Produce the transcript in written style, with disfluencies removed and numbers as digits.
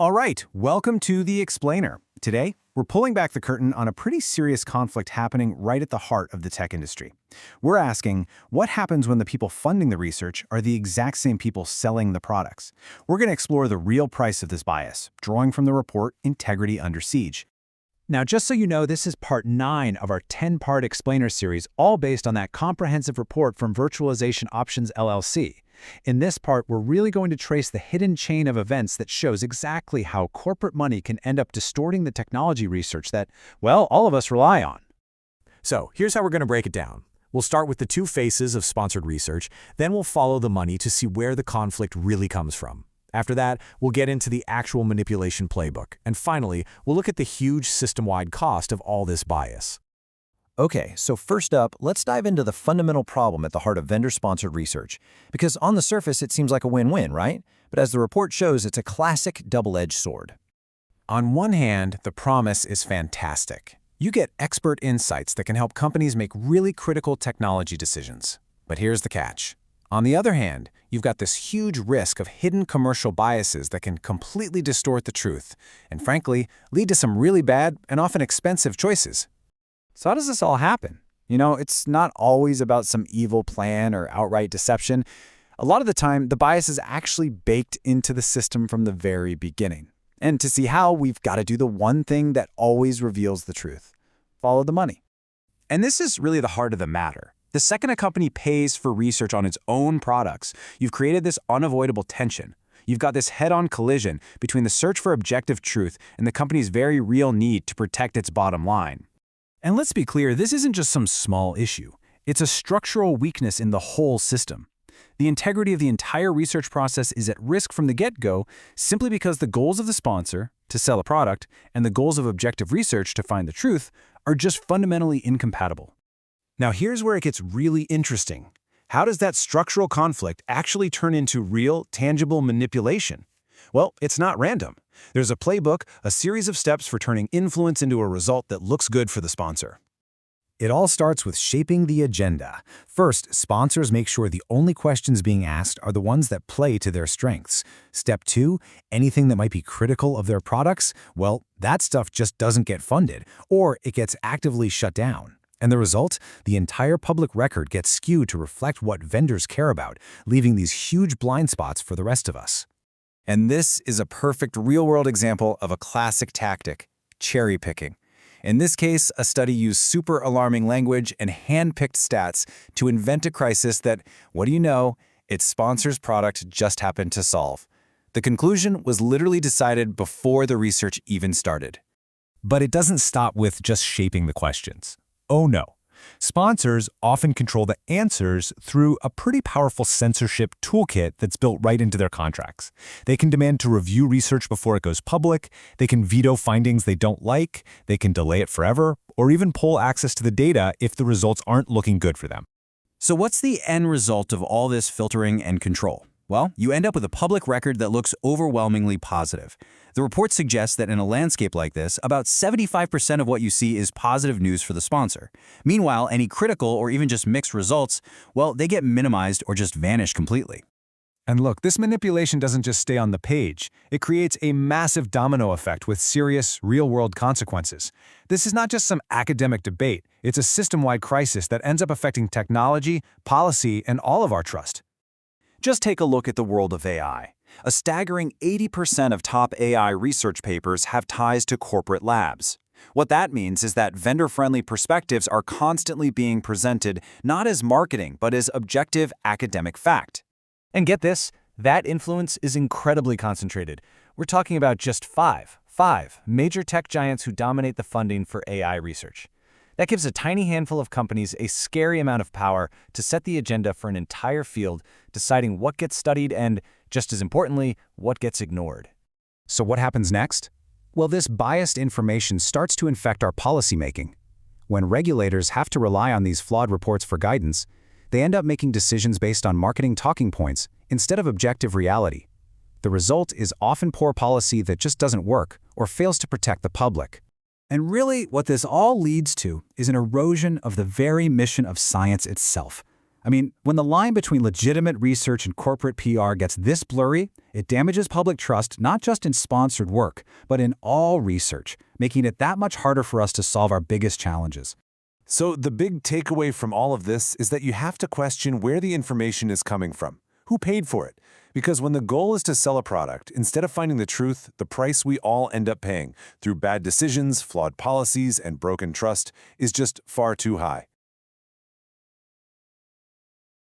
All right, welcome to The Explainer. Today, we're pulling back the curtain on a pretty serious conflict happening right at the heart of the tech industry. We're asking, what happens when the people funding the research are the exact same people selling the products? We're going to explore the real price of this bias, drawing from the report Integrity Under Siege. Now, just so you know, this is part 9 of our 10-part explainer series, all based on that comprehensive report from Virtualization Options LLC. In this part, we're really going to trace the hidden chain of events that shows exactly how corporate money can end up distorting the technology research that, well, all of us rely on. So here's how we're going to break it down. We'll start with the two faces of sponsored research, then we'll follow the money to see where the conflict really comes from. After that, we'll get into the actual manipulation playbook. And finally, we'll look at the huge system-wide cost of all this bias. Okay, so first up, let's dive into the fundamental problem at the heart of vendor-sponsored research. Because on the surface, it seems like a win-win, right? But as the report shows, it's a classic double-edged sword. On one hand, the promise is fantastic. You get expert insights that can help companies make really critical technology decisions. But here's the catch. On the other hand, you've got this huge risk of hidden commercial biases that can completely distort the truth, and frankly, lead to some really bad and often expensive choices. So how does this all happen? You know, it's not always about some evil plan or outright deception. A lot of the time, the bias is actually baked into the system from the very beginning. And to see how, we've got to do the one thing that always reveals the truth. Follow the money. And this is really the heart of the matter. The second a company pays for research on its own products, you've created this unavoidable tension. You've got this head-on collision between the search for objective truth and the company's very real need to protect its bottom line. And let's be clear, this isn't just some small issue. It's a structural weakness in the whole system. The integrity of the entire research process is at risk from the get-go simply because the goals of the sponsor, to sell a product, and the goals of objective research, to find the truth, are just fundamentally incompatible. Now here's where it gets really interesting. How does that structural conflict actually turn into real, tangible manipulation? Well, it's not random. There's a playbook, a series of steps for turning influence into a result that looks good for the sponsor. It all starts with shaping the agenda. First, sponsors make sure the only questions being asked are the ones that play to their strengths. Step 2, anything that might be critical of their products, well, that stuff just doesn't get funded, or it gets actively shut down. And the result? The entire public record gets skewed to reflect what vendors care about, leaving these huge blind spots for the rest of us. And this is a perfect real-world example of a classic tactic, cherry picking. In this case, a study used super alarming language and hand-picked stats to invent a crisis that, what do you know, its sponsor's product just happened to solve. The conclusion was literally decided before the research even started. But it doesn't stop with just shaping the questions. Oh no. Sponsors often control the answers through a pretty powerful censorship toolkit that's built right into their contracts. They can demand to review research before it goes public, they can veto findings they don't like, they can delay it forever, or even pull access to the data if the results aren't looking good for them. So what's the end result of all this filtering and control? Well, you end up with a public record that looks overwhelmingly positive. The report suggests that in a landscape like this, about 75% of what you see is positive news for the sponsor. Meanwhile, any critical or even just mixed results, well, they get minimized or just vanish completely. And look, this manipulation doesn't just stay on the page. It creates a massive domino effect with serious, real-world consequences. This is not just some academic debate. It's a system-wide crisis that ends up affecting technology, policy, and all of our trust. Just take a look at the world of AI. A staggering 80% of top AI research papers have ties to corporate labs. What that means is that vendor-friendly perspectives are constantly being presented not as marketing, but as objective academic fact. And get this, that influence is incredibly concentrated. We're talking about just five major tech giants who dominate the funding for AI research. That gives a tiny handful of companies a scary amount of power to set the agenda for an entire field, deciding what gets studied and, just as importantly, what gets ignored. So what happens next? Well, this biased information starts to infect our policymaking. When regulators have to rely on these flawed reports for guidance, they end up making decisions based on marketing talking points instead of objective reality. The result is often poor policy that just doesn't work or fails to protect the public. And really, what this all leads to is an erosion of the very mission of science itself. I mean, when the line between legitimate research and corporate PR gets this blurry, it damages public trust not just in sponsored work, but in all research, making it that much harder for us to solve our biggest challenges. So the big takeaway from all of this is that you have to question where the information is coming from. Who paid for it? Because when the goal is to sell a product, instead of finding the truth, the price we all end up paying through bad decisions, flawed policies, and broken trust is just far too high.